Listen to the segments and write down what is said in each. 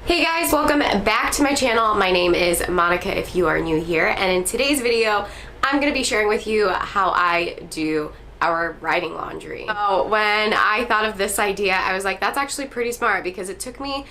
Hey guys, welcome back to my channel. My name is Monica if you are new here, and in today's video I'm going to be sharing with you how I do our riding laundry. So when I thought of this idea, I was like, that's actually pretty smart because it took me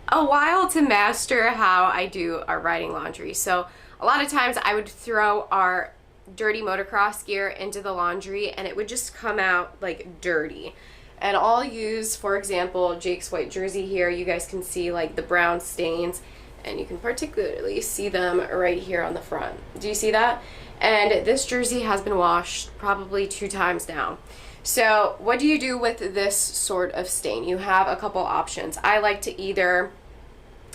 a while to master how I do our riding laundry. So a lot of times I would throw our dirty motocross gear into the laundry and it would just come out like dirty. And I'll use, for example, Jake's white jersey here. You guys can see like the brown stains, and you can particularly see them right here on the front. Do you see that? And this jersey has been washed probably 2 times now. So what do you do with this sort of stain? You have a couple options. I like to either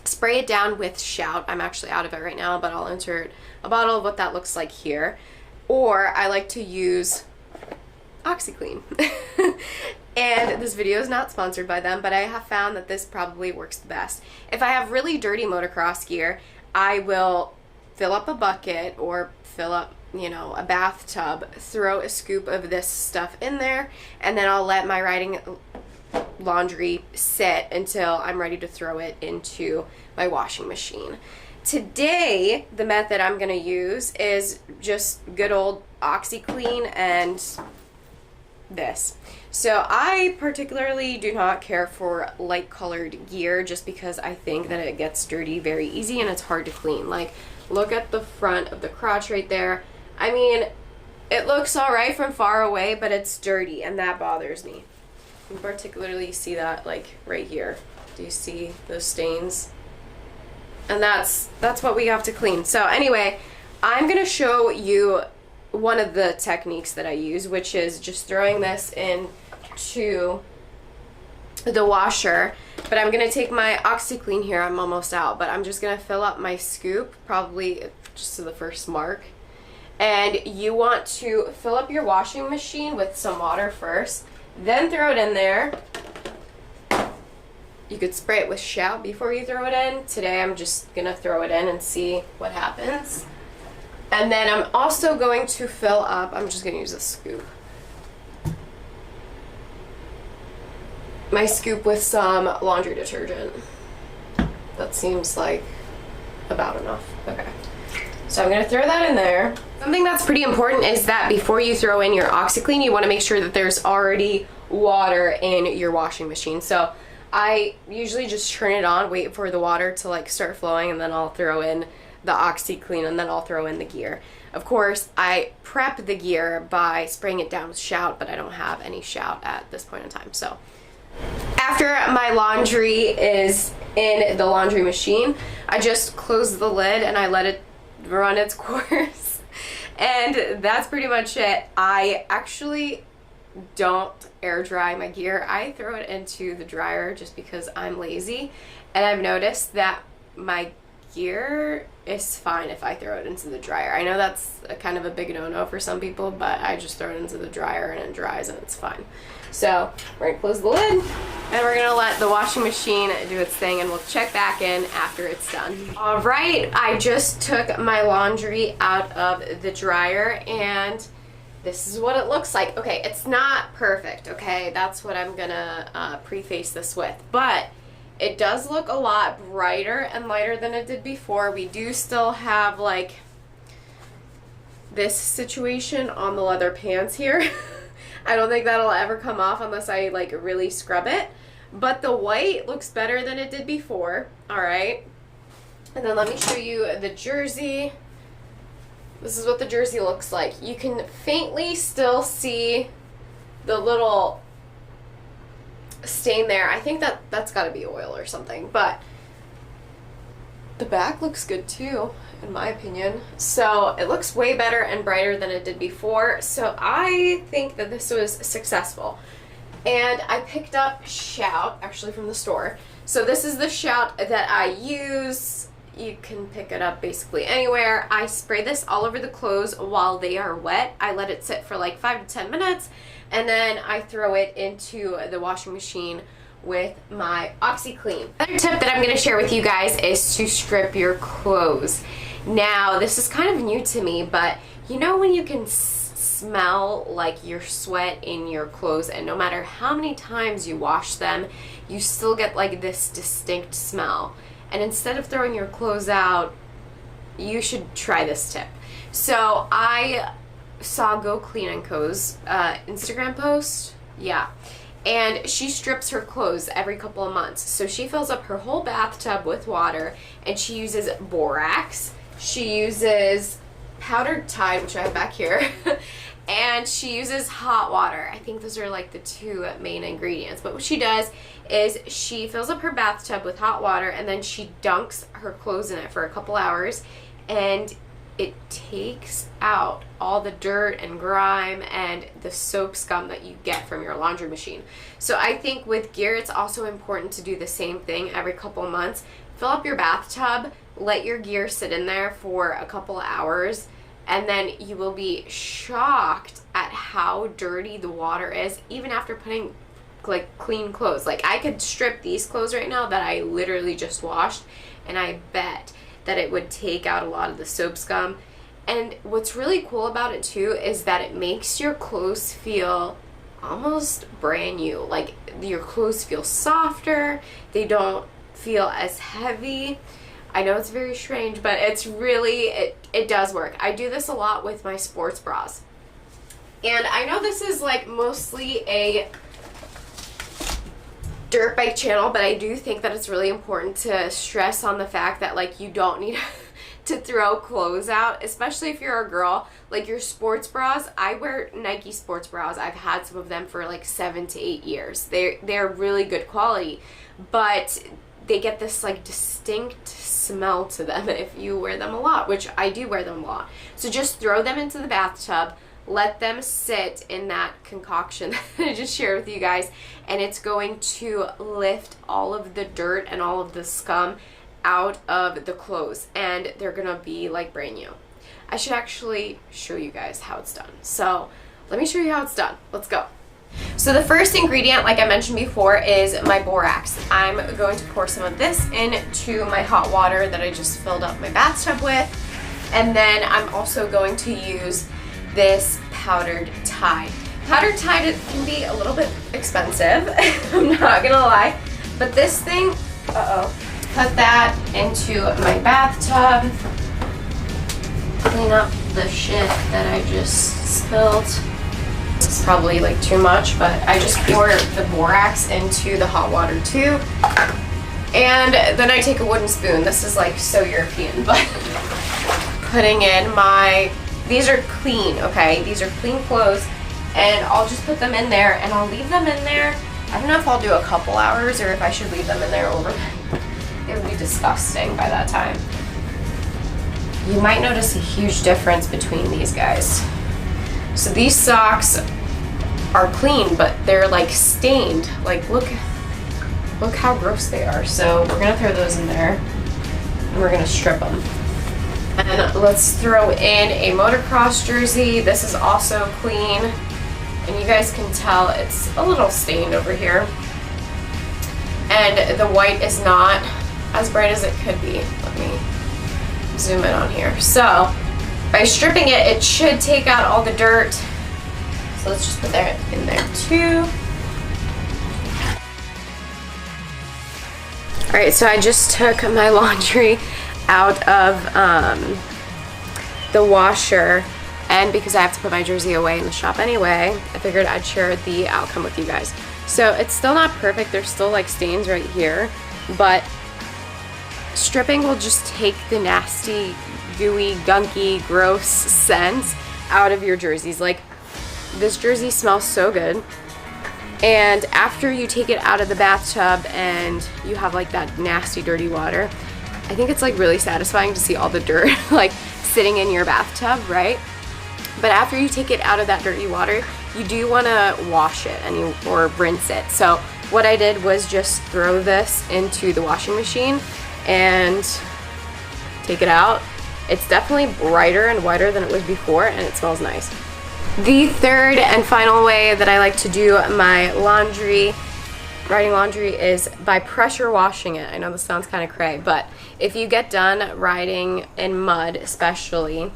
spray it down with Shout. I'm actually out of it right now, but I'll insert a bottle of what that looks like here. Or I like to use OxiClean. And this video is not sponsored by them, but I have found that this probably works the best. If I have really dirty motocross gear, I will fill up a bucket or fill up, a bathtub, throw a scoop of this stuff in there, and then I'll let my riding laundry sit until I'm ready to throw it into my washing machine. Today, the method I'm going to use is just good old OxiClean and this. So I particularly do not care for light colored gear just because I think that it gets dirty very easy and it's hard to clean. Like, look at the front of the crotch right there. I mean, it looks alright from far away, but it's dirty and that bothers me. You particularly see that like right here. Do you see those stains? And that's what we have to clean. So anyway, I'm gonna show you one of the techniques that I use, which is just throwing this into the washer. But I'm gonna take my OxiClean here, I'm almost out, but I'm just gonna fill up my scoop, probably just to the first mark. And you want to fill up your washing machine with some water first, then throw it in there. You could spray it with Shout before you throw it in. Today I'm just gonna throw it in and see what happens. And then I'm also going to fill up, I'm just going to use a scoop, my scoop with some laundry detergent. That seems like about enough. Okay. So I'm going to throw that in there. Something that's pretty important is that before you throw in your OxiClean, you want to make sure that there's already water in your washing machine. So I usually just turn it on, wait for the water to like start flowing, and then I'll throw in the OxiClean, and then I'll throw in the gear. Of course, I prep the gear by spraying it down with Shout, but I don't have any Shout at this point in time. So after my laundry is in the laundry machine, I just close the lid and I let it run its course. And that's pretty much it. I actually don't air dry my gear. I throw it into the dryer just because I'm lazy, and I've noticed that my gear is fine if I throw it into the dryer. I know that's kind of a big no-no for some people, but I just throw it into the dryer and it dries and it's fine. So we're gonna close the lid and we're gonna let the washing machine do its thing, and we'll check back in after it's done. All right, I just took my laundry out of the dryer and this is what it looks like. Okay, it's not perfect, okay? That's what I'm gonna preface this with, but it does look a lot brighter and lighter than it did before. We do still have like this situation on the leather pants here. I don't think that'll ever come off unless I like really scrub it. But the white looks better than it did before. All right. And then let me show you the jersey. This is what the jersey looks like. You can faintly still see the little stain there. I think that's got to be oil or something, but the back looks good too, in my opinion. So it looks way better and brighter than it did before. So I think that this was successful. And I picked up Shout, actually from the store. So this is the Shout that I use. You can pick it up basically anywhere. I spray this all over the clothes while they are wet. I let it sit for like 5 to 10 minutes, and then I throw it into the washing machine with my OxiClean. Another tip that I'm going to share with you guys is to strip your clothes. Now, this is kind of new to me, but you know when you can smell like your sweat in your clothes, and no matter how many times you wash them, you still get like this distinct smell. And instead of throwing your clothes out, you should try this tip. So I saw Go Clean & Co.'s Instagram post. Yeah. And she strips her clothes every couple of months. So she fills up her whole bathtub with water, and she uses borax. She uses powdered Tide, which I have back here, and she uses hot water. I think those are like the two main ingredients. But what she does is she fills up her bathtub with hot water, and then she dunks her clothes in it for a couple hours, and it takes out all the dirt and grime and the soap scum that you get from your laundry machine. So I think with gear, it's also important to do the same thing every couple months. Fill up your bathtub, let your gear sit in there for a couple hours, and then you will be shocked at how dirty the water is, even after putting like clean clothes. Like, I could strip these clothes right now that I literally just washed, and I bet that it would take out a lot of the soap scum. And what's really cool about it too is that it makes your clothes feel almost brand new. Like, your clothes feel softer, they don't feel as heavy. I know it's very strange, but it's really, it does work. I do this a lot with my sports bras. And I know this is like mostly a dirt bike channel, but I do think that it's really important to stress on the fact that, like, you don't need to throw clothes out, especially if you're a girl. Like, your sports bras, I wear Nike sports bras. I've had some of them for like 7 to 8 years. They're really good quality, but they get this like distinct smell to them if you wear them a lot, which I do wear them a lot. So just throw them into the bathtub, let them sit in that concoction that I just shared with you guys, and it's going to lift all of the dirt and all of the scum out of the clothes, and they're gonna be like brand new. I should actually show you guys how it's done. So let me show you how it's done. Let's go. So the first ingredient, like I mentioned before, is my borax. I'm going to pour some of this into my hot water that I just filled up my bathtub with, and then I'm also going to use this powdered Tide. Powdered Tide, it can be a little bit expensive, I'm not gonna lie, but this thing, put that into my bathtub, clean up the shit that I just spilled. This is probably like too much, but I just pour the borax into the hot water too, and then I take a wooden spoon. This is like so European, but putting in my, these are clean, okay? These are clean clothes, and I'll just put them in there, and I'll leave them in there. I don't know if I'll do a couple hours or if I should leave them in there overnight. It would be disgusting by that time. You might notice a huge difference between these guys. So these socks are clean, but they're like stained. Like, look how gross they are. So we're gonna throw those in there, and we're gonna strip them. And let's throw in a motocross jersey. This is also clean, and you guys can tell it's a little stained over here. And the white is not as bright as it could be. Let me zoom in on here. So by stripping it, it should take out all the dirt. So let's just put that in there too. All right, so I just took my laundry out of the washer, and because I have to put my jersey away in the shop anyway, I figured I'd share the outcome with you guys. So it's still not perfect. There's still like stains right here, but stripping will just take the nasty, gooey, gunky, gross scents out of your jerseys. Like, this jersey smells so good, and after you take it out of the bathtub and you have like that nasty, dirty water, I think it's like really satisfying to see all the dirt like sitting in your bathtub, right? But after you take it out of that dirty water, you do want to wash it or rinse it. So what I did was just throw this into the washing machine and take it out. It's definitely brighter and whiter than it was before, and it smells nice. The third and final way that I like to do my laundry, riding laundry, is by pressure washing it. I know this sounds kind of cray, but if you get done riding in mud especially,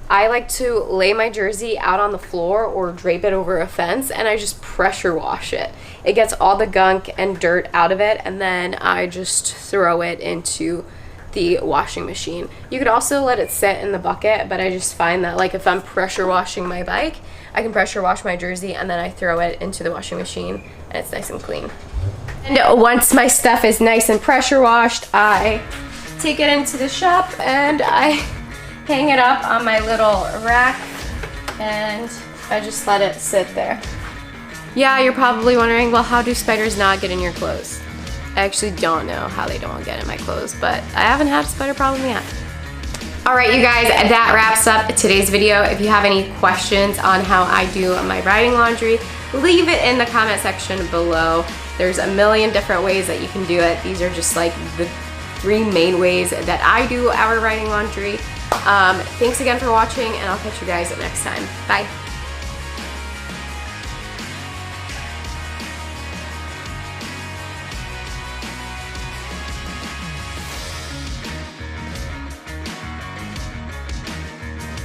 I like to lay my jersey out on the floor or drape it over a fence, and I just pressure wash it. it gets all the gunk and dirt out of it, and then I just throw it into the washing machine. You could also let it sit in the bucket, but I just find that like if I'm pressure washing my bike, I can pressure wash my jersey and then I throw it into the washing machine and it's nice and clean. And once my stuff is nice and pressure washed, I take it into the shop and I hang it up on my little rack and I just let it sit there. Yeah, you're probably wondering, well, how do spiders not get in your clothes? I actually don't know how they don't get in my clothes, but I haven't had a spider problem yet. Alright you guys, that wraps up today's video. If you have any questions on how I do my riding laundry, leave it in the comment section below. There's a million different ways that you can do it. These are just like the 3 main ways that I do our riding laundry. Thanks again for watching, and I'll catch you guys next time. Bye.